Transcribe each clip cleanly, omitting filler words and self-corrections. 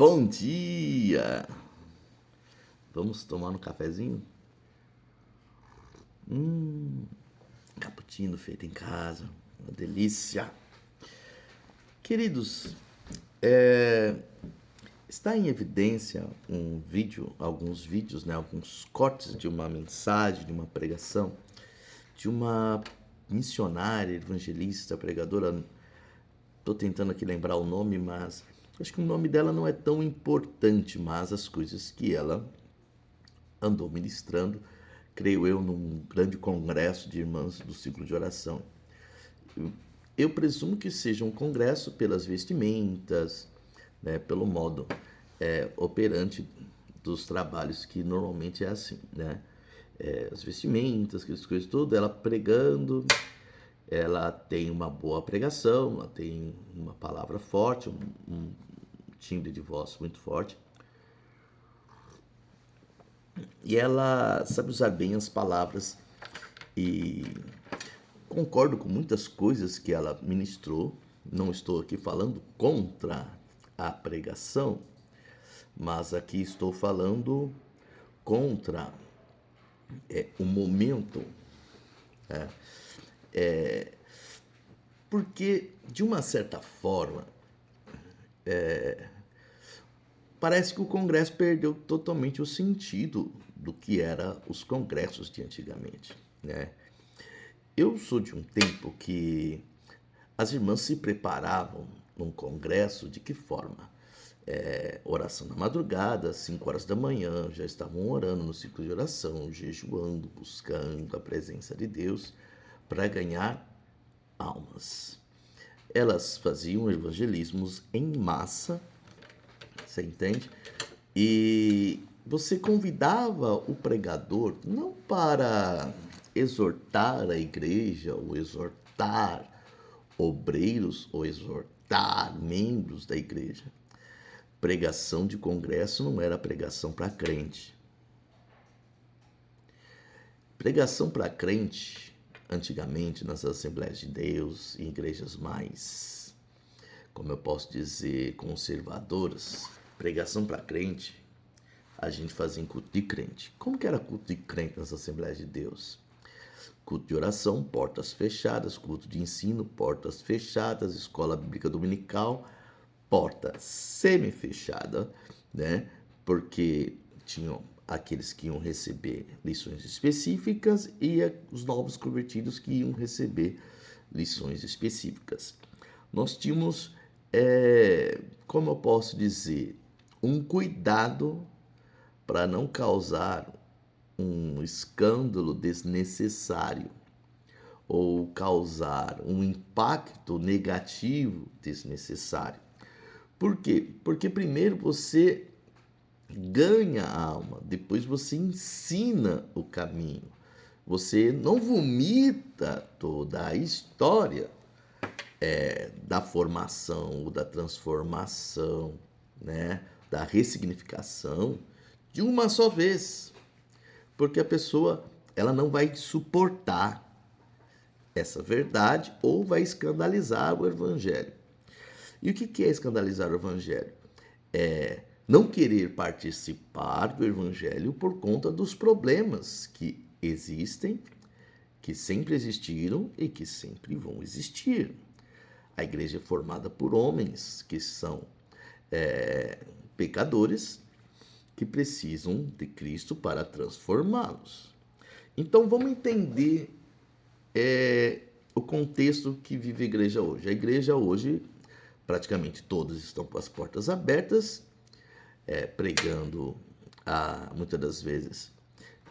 Bom dia! Vamos tomar um cafezinho? Cappuccino feito em casa, uma delícia. Queridos, está em evidência alguns vídeos, né, alguns cortes de uma mensagem, de uma pregação, de uma missionária, evangelista, pregadora. Estou tentando aqui lembrar o nome, mas acho que o nome dela não é tão importante, mas as coisas que ela andou ministrando, creio eu, num grande congresso de irmãs do ciclo de oração. Eu presumo que seja um congresso pelas vestimentas, né, pelo modo operante dos trabalhos, que normalmente é assim, né? As vestimentas, aquelas coisas tudo, ela pregando, ela tem uma boa pregação, ela tem uma palavra forte, um timbre de voz muito forte. E ela sabe usar bem as palavras e concordo com muitas coisas que ela ministrou. Não estou aqui falando contra a pregação, mas aqui estou falando contra o momento. Porque, de uma certa forma, parece que o Congresso perdeu totalmente o sentido do que eram os congressos de antigamente, né? Eu sou de um tempo que as irmãs se preparavam num congresso de que forma? Oração na madrugada, 5 horas da manhã, já estavam orando no ciclo de oração, jejuando, buscando a presença de Deus para ganhar almas. Elas faziam evangelismos em massa, você entende? E você convidava o pregador não para exortar a igreja, ou exortar obreiros, ou exortar membros da igreja. Pregação de congresso não era pregação para crente. Pregação para crente, antigamente, nas Assembleias de Deus, em igrejas mais, como eu posso dizer, conservadoras, pregação para crente, a gente fazia em culto de crente. Como que era culto de crente nas Assembleias de Deus? Culto de oração, portas fechadas, culto de ensino, portas fechadas, escola bíblica dominical, porta semi-fechada, né? Porque tinham aqueles que iam receber lições específicas e os novos convertidos que iam receber lições específicas. Nós tínhamos, como eu posso dizer, um cuidado para não causar um escândalo desnecessário ou causar um impacto negativo desnecessário. Por quê? Porque primeiro você ganha a alma, depois você ensina o caminho. Você não vomita toda a história da formação, da transformação, né? Da ressignificação de uma só vez. Porque a pessoa ela não vai suportar essa verdade ou vai escandalizar o evangelho. E o que é escandalizar o evangelho? É não querer participar do evangelho por conta dos problemas que existem, que sempre existiram e que sempre vão existir. A igreja é formada por homens que são pecadores, que precisam de Cristo para transformá-los. Então vamos entender o contexto que vive a igreja hoje. A igreja hoje, praticamente todos estão com as portas abertas, pregando muitas das vezes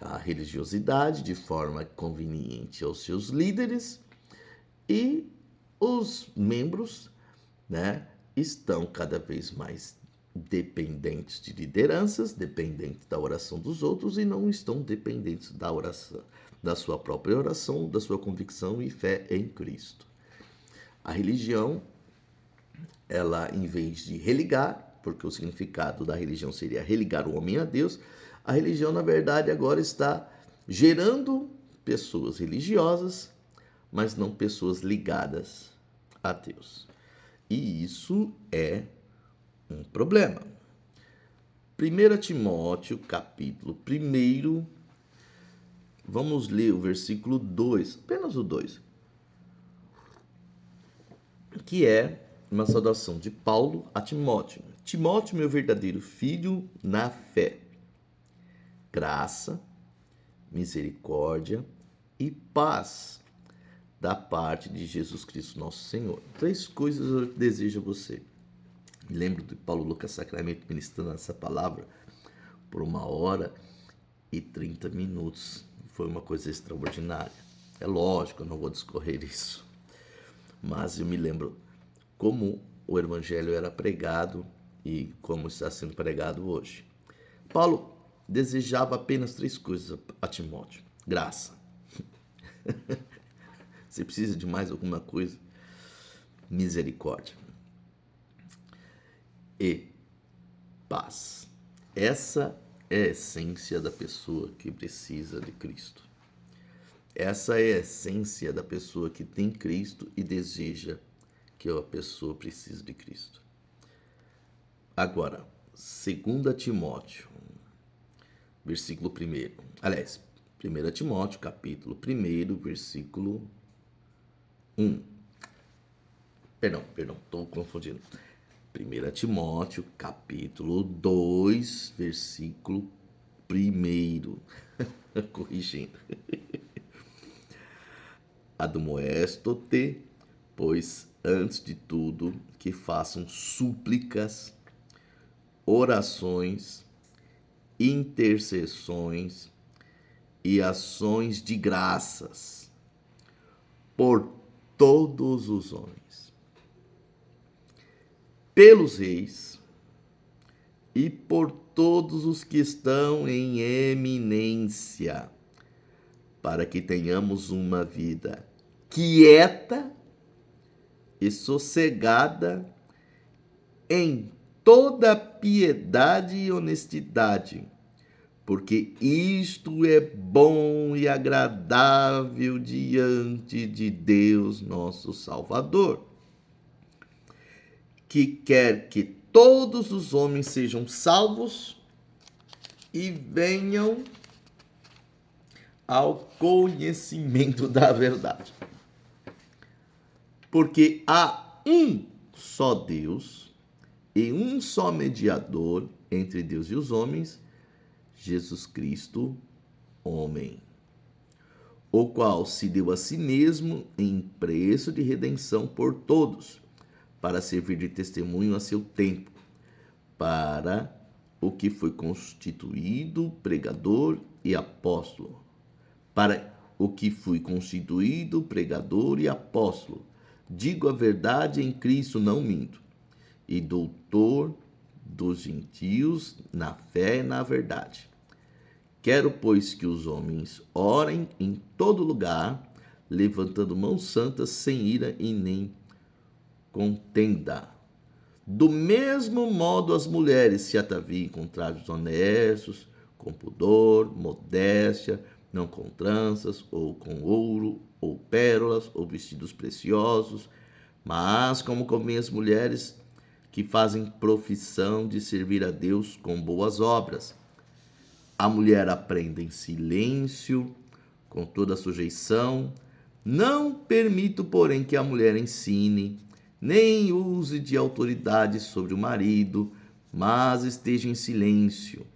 a religiosidade de forma conveniente aos seus líderes, e os membros, né, estão cada vez mais dependentes de lideranças, dependentes da oração dos outros, e não estão dependentes da oração, da sua própria oração, da sua convicção e fé em Cristo. A religião, ela, em vez de religar, porque o significado da religião seria religar o homem a Deus, a religião, na verdade, agora está gerando pessoas religiosas, mas não pessoas ligadas a Deus. E isso é um problema. 1 Timóteo, capítulo 1, vamos ler o versículo 2, apenas o 2, que é uma saudação de Paulo a Timóteo. Timóteo, meu verdadeiro filho na fé, graça, misericórdia e paz da parte de Jesus Cristo, nosso Senhor. 3 coisas eu desejo a você. Me lembro de Paulo Lucas Sacramento ministrando essa palavra por 1h30. Foi uma coisa extraordinária. É lógico, eu não vou discorrer isso. Mas eu me lembro como o evangelho era pregado e como está sendo pregado hoje. Paulo desejava apenas 3 coisas a Timóteo: graça. Você precisa de mais alguma coisa? Misericórdia e paz. Essa é a essência da pessoa que precisa de Cristo. Essa é a essência da pessoa que tem Cristo e deseja que a pessoa precise de Cristo. Agora, 2 Timóteo, versículo 1. Aliás, 1 Timóteo, capítulo 1, versículo 1. Perdão, estou confundindo. 1 Timóteo, capítulo 2, versículo 1. Corrigindo. Admoesto-te, pois, antes de tudo, que façam súplicas, orações, intercessões e ações de graças por todos os homens, pelos reis e por todos os que estão em eminência, para que tenhamos uma vida quieta e sossegada em toda piedade e honestidade, porque isto é bom e agradável diante de Deus, nosso Salvador, que quer que todos os homens sejam salvos e venham ao conhecimento da verdade. Porque há um só Deus e um só mediador entre Deus e os homens, Jesus Cristo, homem, o qual se deu a si mesmo em preço de redenção por todos, para servir de testemunho a seu tempo, para o que foi constituído pregador e apóstolo, para o que fui constituído pregador e apóstolo, digo a verdade em Cristo, não minto, e doutor dos gentios na fé e na verdade. Quero, pois, que os homens orem em todo lugar, levantando mãos santas, sem ira e nem contenda. Do mesmo modo, as mulheres se ataviem com trajes honestos, com pudor, modéstia, não com tranças, ou com ouro, ou pérolas, ou vestidos preciosos, mas como convém as mulheres que fazem profissão de servir a Deus com boas obras. A mulher aprenda em silêncio, com toda a sujeição. Não permito, porém, que a mulher ensine, nem use de autoridade sobre o marido, mas esteja em silêncio.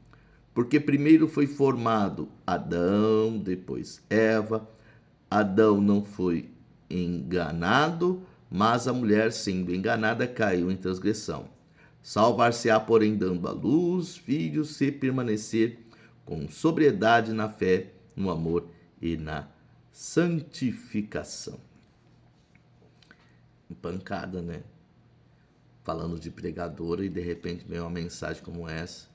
Porque primeiro foi formado Adão, depois Eva. Adão não foi enganado, mas a mulher, sendo enganada, caiu em transgressão. Salvar-se-á, porém, dando à luz filhos, se permanecer com sobriedade na fé, no amor e na santificação. Pancada, né? Falando de pregadora e de repente vem uma mensagem como essa.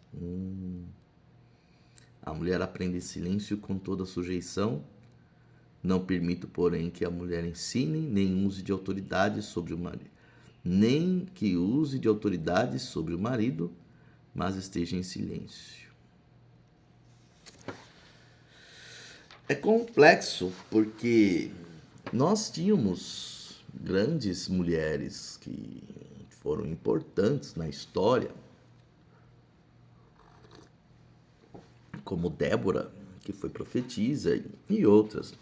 A mulher aprende em silêncio com toda sujeição. Não permito, porém, que a mulher ensine, nem use de autoridade sobre o marido. Nem que use de autoridade sobre o marido, mas esteja em silêncio. É complexo, porque nós tínhamos grandes mulheres que foram importantes na história. como Débora, que foi profetisa, e outras.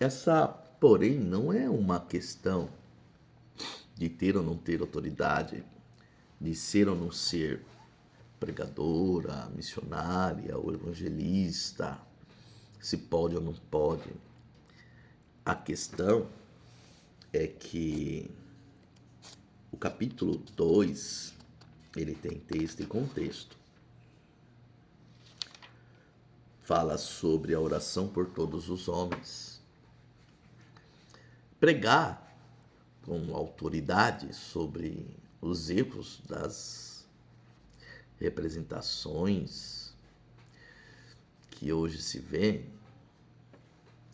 Essa, porém, não é uma questão de ter ou não ter autoridade, de ser ou não ser pregadora, missionária ou evangelista, se pode ou não pode. A questão é que o capítulo 2, ele tem texto e contexto. Fala sobre a oração por todos os homens. Pregar com autoridade sobre os erros das representações que hoje se vê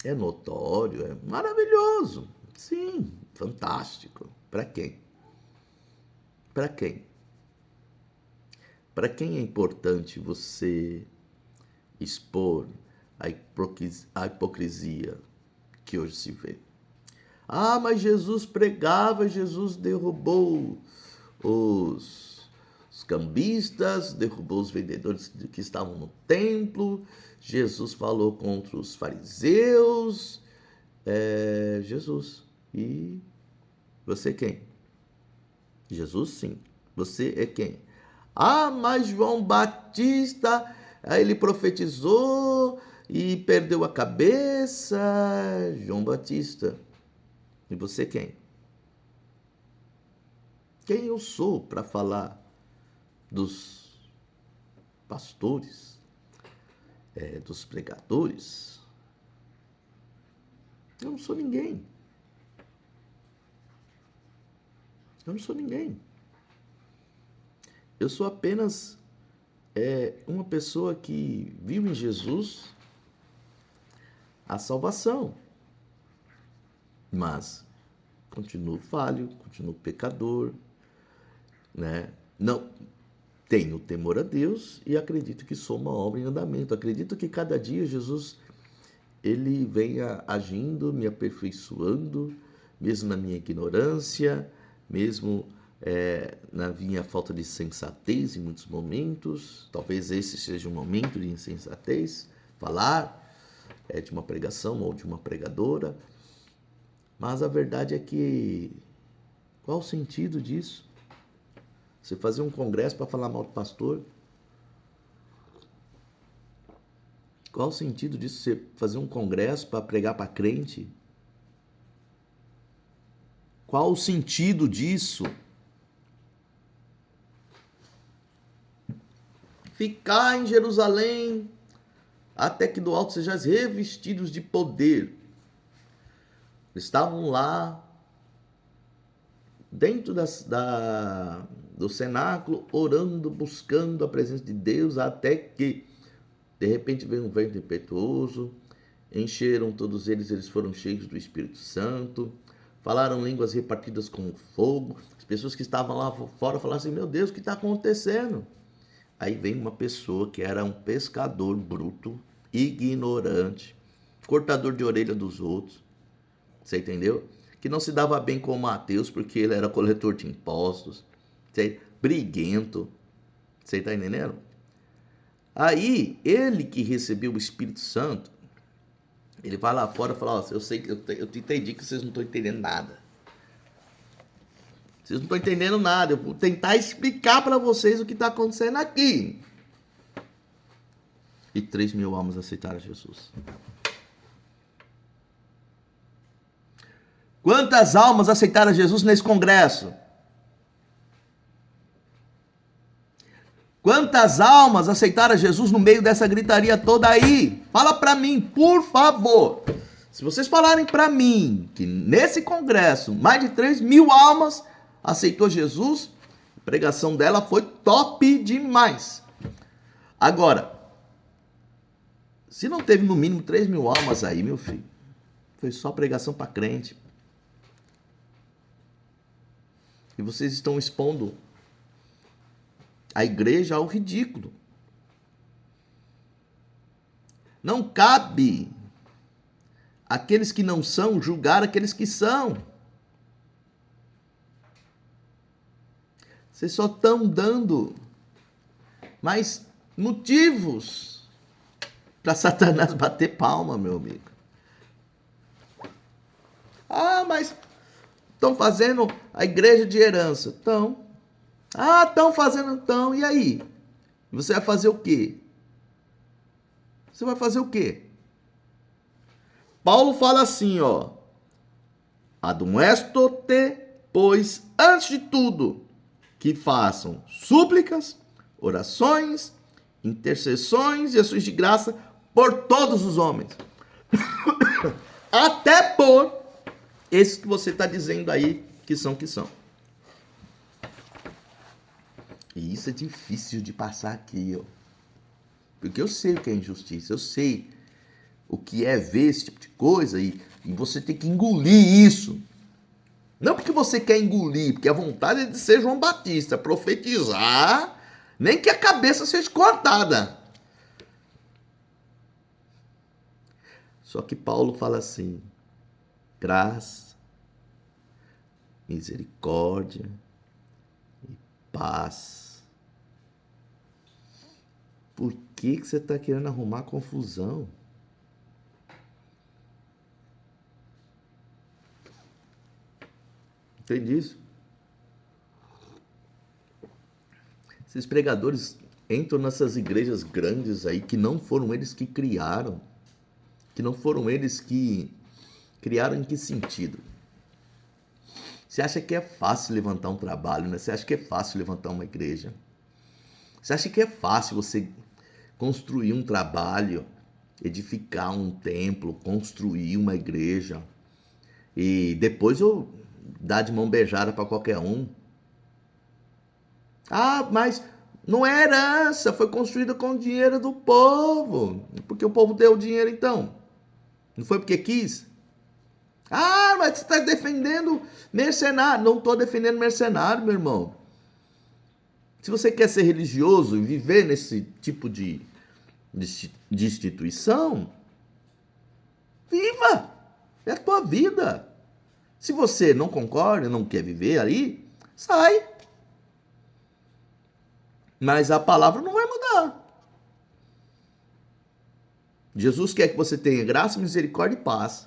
é notório, é maravilhoso. Sim, fantástico. Para quem? Para quem? Para quem é importante você expor a hipocrisia que hoje se vê? Ah, mas Jesus pregava, Jesus derrubou os cambistas, derrubou os vendedores que estavam no templo, Jesus falou contra os fariseus. Jesus. E você quem? Jesus, sim. Você é quem? Ah, mas João Batista, ele profetizou e perdeu a cabeça. João Batista. E você quem? Quem eu sou para falar dos pastores, dos pregadores? Eu não sou ninguém. Eu não sou ninguém. Eu sou apenas uma pessoa que viu em Jesus a salvação. Mas continuo falho, continuo pecador, né? Não tenho temor a Deus e acredito que sou uma obra em andamento. Acredito que cada dia Jesus ele venha agindo, me aperfeiçoando, mesmo na minha ignorância, mesmo na minha falta de sensatez em muitos momentos. Talvez esse seja um momento de insensatez, falar de uma pregação ou de uma pregadora. Mas a verdade é que qual o sentido disso? Você fazer um congresso para falar mal do pastor? Qual o sentido disso? Você fazer um congresso para pregar para crente? Qual o sentido disso? Ficar em Jerusalém até que do alto sejais revestidos de poder. Estavam lá dentro do cenáculo, orando, buscando a presença de Deus, até que de repente veio um vento impetuoso, encheram todos eles foram cheios do Espírito Santo, falaram línguas repartidas como fogo. As pessoas que estavam lá fora falaram assim: meu Deus, o que está acontecendo? Aí vem uma pessoa que era um pescador bruto, ignorante, cortador de orelha dos outros, você entendeu? Que não se dava bem com Mateus porque ele era coletor de impostos, briguento, você está entendendo? Aí, ele que recebeu o Espírito Santo, ele vai lá fora e fala: ó, eu sei que eu te entendi que vocês não estão entendendo nada. Vocês não estão entendendo nada. Eu vou tentar explicar para vocês o que está acontecendo aqui. E 3.000 almas aceitaram Jesus. Quantas almas aceitaram Jesus nesse congresso? Quantas almas aceitaram Jesus no meio dessa gritaria toda aí? Fala para mim, por favor. Se vocês falarem para mim que nesse congresso mais de 3.000 almas aceitou Jesus, a pregação dela foi top demais. Agora, se não teve no mínimo 3.000 almas aí, meu filho, foi só pregação para crente. E vocês estão expondo a igreja ao ridículo. Não cabe aqueles que não são julgar aqueles que são. Vocês só estão dando mais motivos para Satanás bater palma, meu amigo. Ah, mas estão fazendo a igreja de herança. Estão. Ah, estão fazendo então. E aí? Você vai fazer o quê? Você vai fazer o quê? Paulo fala assim, ó. Admoesto-te, pois, antes de tudo, que façam súplicas, orações, intercessões e ações de graça por todos os homens. Até por esses que você está dizendo aí que são. E isso é difícil de passar aqui, ó. Porque eu sei o que é injustiça, eu sei o que é ver esse tipo de coisa e você tem que engolir isso. Não porque você quer engolir, porque a vontade é de ser João Batista, profetizar, nem que a cabeça seja cortada. Só que Paulo fala assim, graça, misericórdia e paz. Por que você está querendo arrumar confusão? Entende isso? Esses pregadores entram nessas igrejas grandes aí que não foram eles que criaram. Que não foram eles que criaram em que sentido? Você acha que é fácil levantar um trabalho, né? Você acha que é fácil levantar uma igreja? Você acha que é fácil você construir um trabalho, edificar um templo, construir uma igreja e depois eu dar de mão beijada para qualquer um? Ah, mas não é herança, foi construída com o dinheiro do povo. Porque o povo deu o dinheiro então? Não foi porque quis? Ah, mas você está defendendo mercenário. Não estou defendendo mercenário, meu irmão. Se você quer ser religioso e viver nesse tipo de instituição, viva! É a tua vida. Se você não concorda, não quer viver ali, sai. Mas a palavra não vai mudar. Jesus quer que você tenha graça, misericórdia e paz.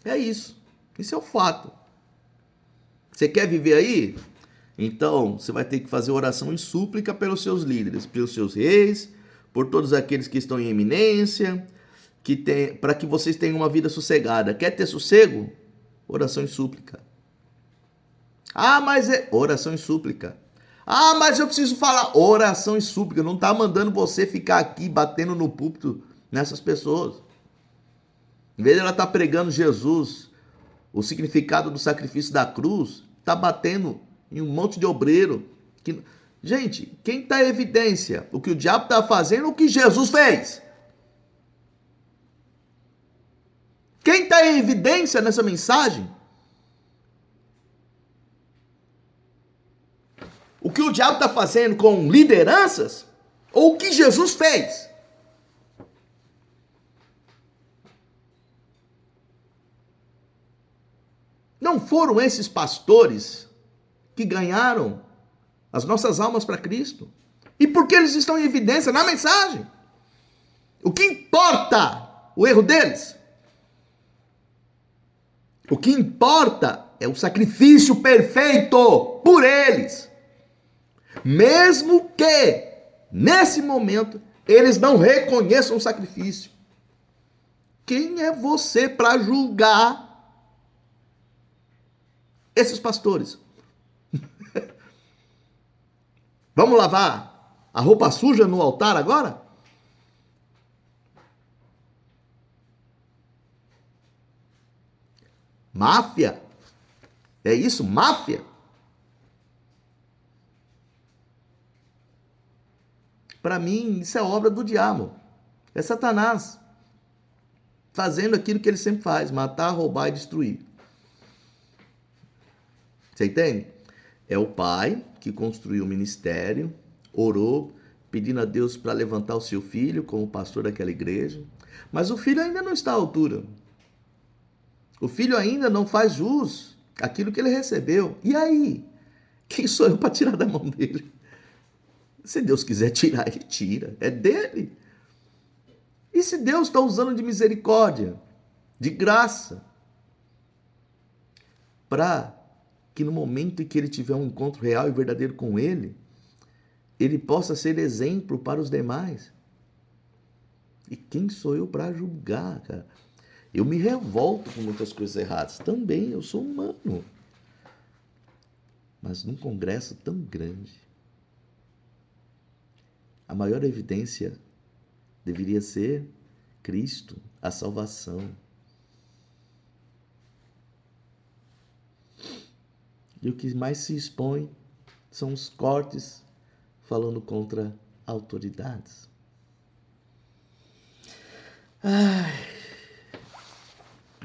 É isso. Isso é o fato. Você quer viver aí? Então, você vai ter que fazer oração e súplica pelos seus líderes, pelos seus reis, por todos aqueles que estão em eminência, para que vocês tenham uma vida sossegada. Quer ter sossego? Oração e súplica. Ah, mas é oração e súplica. Ah, mas eu preciso falar oração e súplica. Não está mandando você ficar aqui batendo no púlpito nessas pessoas. Em vez de ela estar pregando Jesus, o significado do sacrifício da cruz, está batendo em um monte de obreiro. Gente, quem está em evidência? O que o diabo está fazendo ou o que Jesus fez? Quem está em evidência nessa mensagem? O que o diabo está fazendo com lideranças ou o que Jesus fez? Não foram esses pastores que ganharam as nossas almas para Cristo? E por que eles estão em evidência na mensagem? O que importa o erro deles? O que importa é o sacrifício perfeito por eles. Mesmo que, nesse momento, eles não reconheçam o sacrifício. Quem é você para julgar esses pastores? Vamos lavar a roupa suja no altar agora? Máfia? É isso? Máfia? Para mim, isso é obra do diabo. É Satanás fazendo aquilo que ele sempre faz: matar, roubar e destruir. Você entende? É o pai que construiu o ministério, orou, pedindo a Deus para levantar o seu filho como pastor daquela igreja, mas o filho ainda não está à altura. O filho ainda não faz jus àquilo que ele recebeu. E aí? Quem sou eu para tirar da mão dele? Se Deus quiser tirar, ele tira. É dele. E se Deus está usando de misericórdia, de graça, para que no momento em que ele tiver um encontro real e verdadeiro com ele possa ser exemplo para os demais. E quem sou eu para julgar, cara? Eu me revolto com muitas coisas erradas. Também, eu sou humano. Mas num congresso tão grande, a maior evidência deveria ser Cristo, a salvação. E o que mais se expõe são os cortes falando contra autoridades. Ai,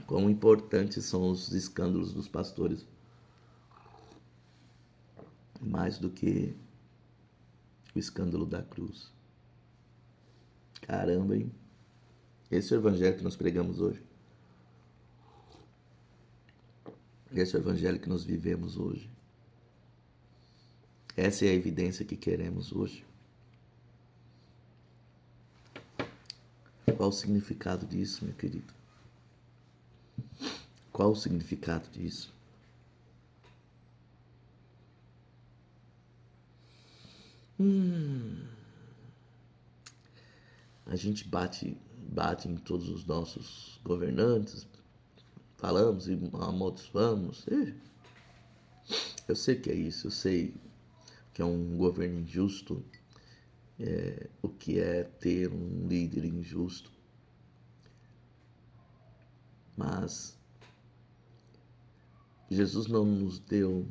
quão importantes são os escândalos dos pastores. Mais do que o escândalo da cruz. Caramba, hein? Esse é o evangelho que nós pregamos hoje. Esse é o evangelho que nós vivemos hoje. Essa é a evidência que queremos hoje. Qual o significado disso, meu querido? Qual o significado disso? A gente bate em todos os nossos governantes, falamos e amaldiçoamos. Eu sei que é isso, eu sei que é um governo injusto, o que é ter um líder injusto. Mas Jesus não nos deu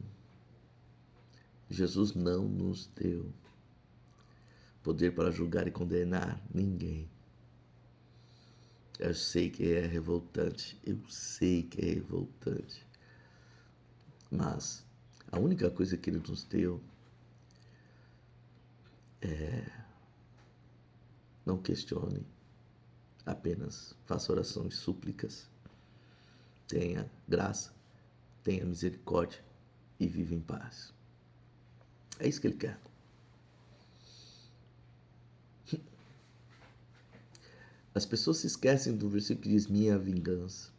poder para julgar e condenar ninguém. Eu sei que é revoltante, mas a única coisa que Ele nos deu é: não questione, apenas faça orações, súplicas, tenha graça, tenha misericórdia e viva em paz. É isso que Ele quer. As pessoas se esquecem do versículo que diz: minha vingança.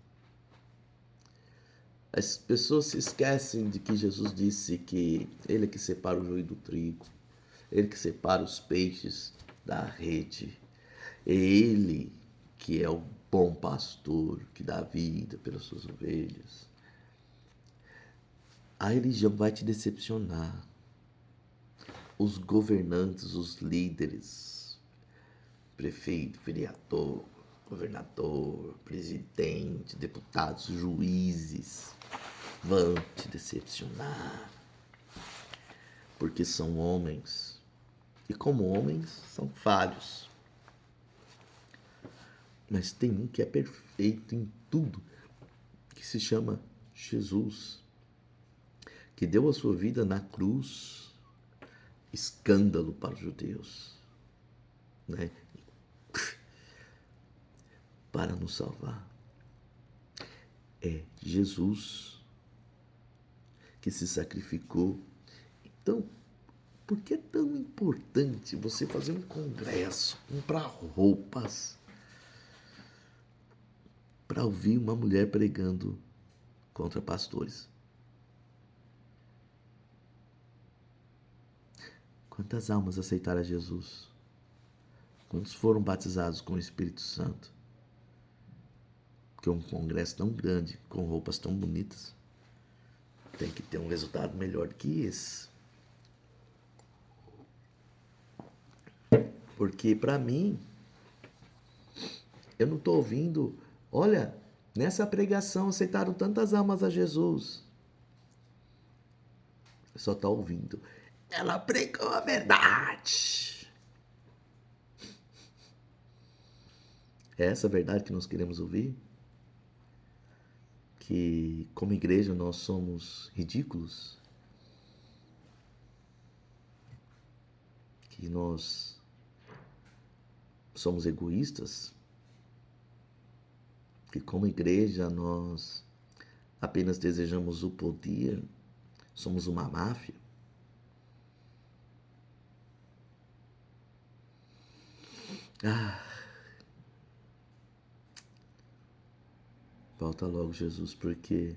As pessoas se esquecem de que Jesus disse que Ele é que separa o joio do trigo, Ele que separa os peixes da rede, é Ele que é o bom pastor, que dá vida pelas suas ovelhas. A religião vai te decepcionar. Os governantes, os líderes, prefeito, vereador, governador, presidente, deputados, juízes, vão te decepcionar. Porque são homens. E como homens, são falhos. Mas tem um que é perfeito em tudo, que se chama Jesus, que deu a sua vida na cruz, escândalo para os judeus, né? Para nos salvar. É Jesus que se sacrificou. Então, por que é tão importante você fazer um congresso, comprar roupas, para ouvir uma mulher pregando contra pastores? Quantas almas aceitaram a Jesus? Quantos foram batizados com o Espírito Santo? Porque um congresso tão grande, com roupas tão bonitas, tem que ter um resultado melhor que esse. Porque para mim, eu não estou ouvindo, olha, nessa pregação aceitaram tantas almas a Jesus. Só está ouvindo, ela pregou a verdade. É essa a verdade que nós queremos ouvir? Que como igreja nós somos ridículos? Que nós somos egoístas? Que como igreja nós apenas desejamos o poder? Somos uma máfia? Ah, volta logo, Jesus, porque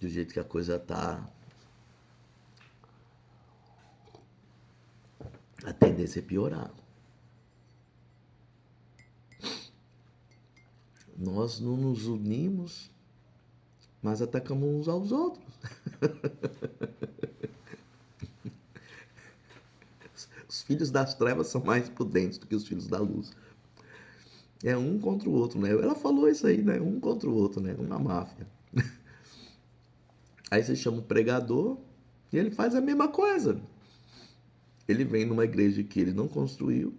do jeito que a coisa tá, a tendência é piorar. Nós não nos unimos, mas atacamos uns aos outros. Os filhos das trevas são mais prudentes do que os filhos da luz. É um contra o outro, né? Ela falou isso aí, né? Um contra o outro, né? Uma máfia. Aí você chama o pregador e ele faz a mesma coisa. Ele vem numa igreja que ele não construiu,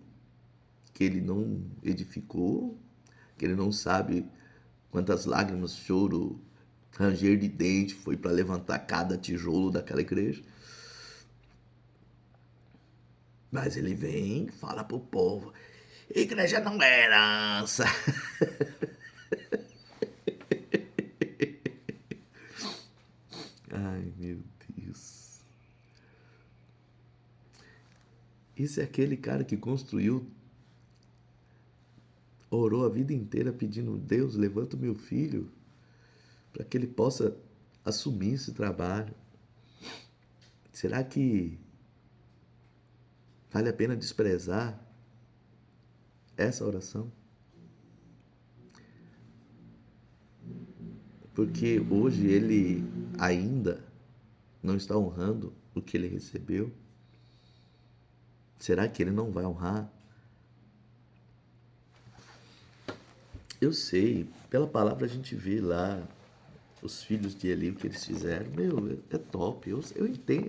que ele não edificou, que ele não sabe quantas lágrimas, choro, ranger de dente foi para levantar cada tijolo daquela igreja. Mas ele vem, fala pro povo: igreja não é herança. Ai, meu Deus. Esse é aquele cara que construiu, orou a vida inteira pedindo: Deus, levanta o meu filho para que ele possa assumir esse trabalho. Será que vale a pena desprezar essa oração? Porque hoje ele ainda não está honrando o que ele recebeu. Será que ele não vai honrar? Eu sei, pela palavra a gente vê lá os filhos de Eli, o que eles fizeram. Meu, é top. Eu entendo,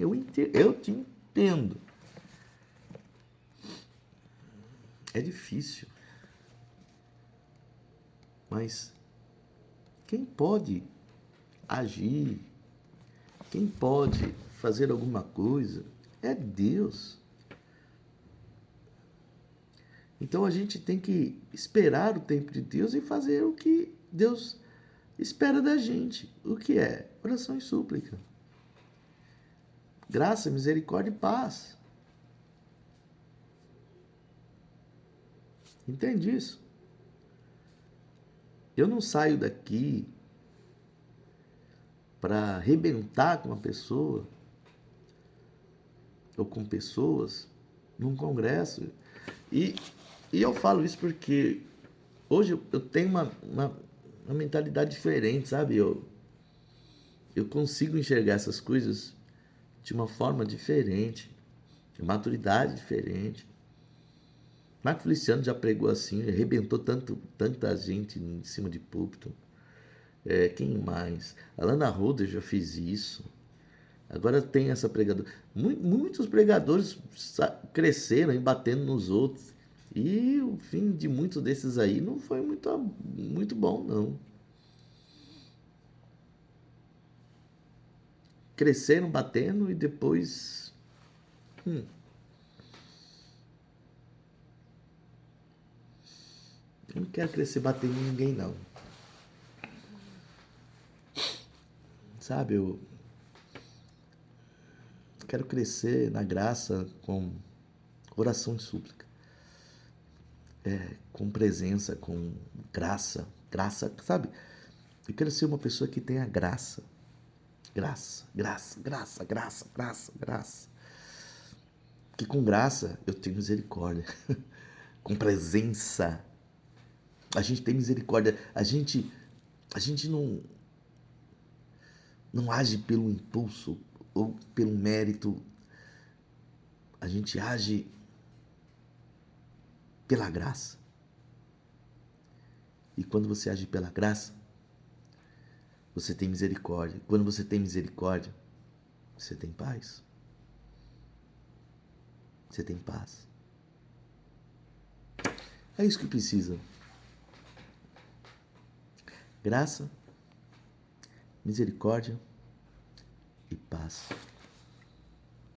eu te entendo. É difícil. Mas quem pode agir, quem pode fazer alguma coisa é Deus. Então a gente tem que esperar o tempo de Deus e fazer o que Deus espera da gente. O que é? Oração e súplica. Graça, misericórdia e paz. Entende isso? Eu não saio daqui para arrebentar com uma pessoa ou com pessoas num congresso. E eu falo isso porque hoje eu tenho uma mentalidade diferente, sabe? Eu consigo enxergar essas coisas de uma forma diferente, de maturidade diferente. Marco Feliciano já pregou assim, arrebentou tanta gente em cima de púlpito. Quem mais? A Lana Roder já fez isso. Agora tem essa pregadora. Muitos pregadores cresceram batendo nos outros. E o fim de muitos desses aí não foi muito bom, não. Cresceram batendo e depois. Eu não quero crescer batendo em ninguém, não. Sabe, eu quero crescer na graça com oração e súplica. Com presença, com graça. Graça, sabe? Eu quero ser uma pessoa que tenha graça. Graça, graça, graça, graça, graça, graça. Que com graça eu tenho misericórdia. Com presença. A gente tem misericórdia. A gente não age pelo impulso ou pelo mérito. A gente age pela graça. E quando você age pela graça, você tem misericórdia. Quando você tem misericórdia, você tem paz. Você tem paz. É isso que precisa. Graça, misericórdia e paz.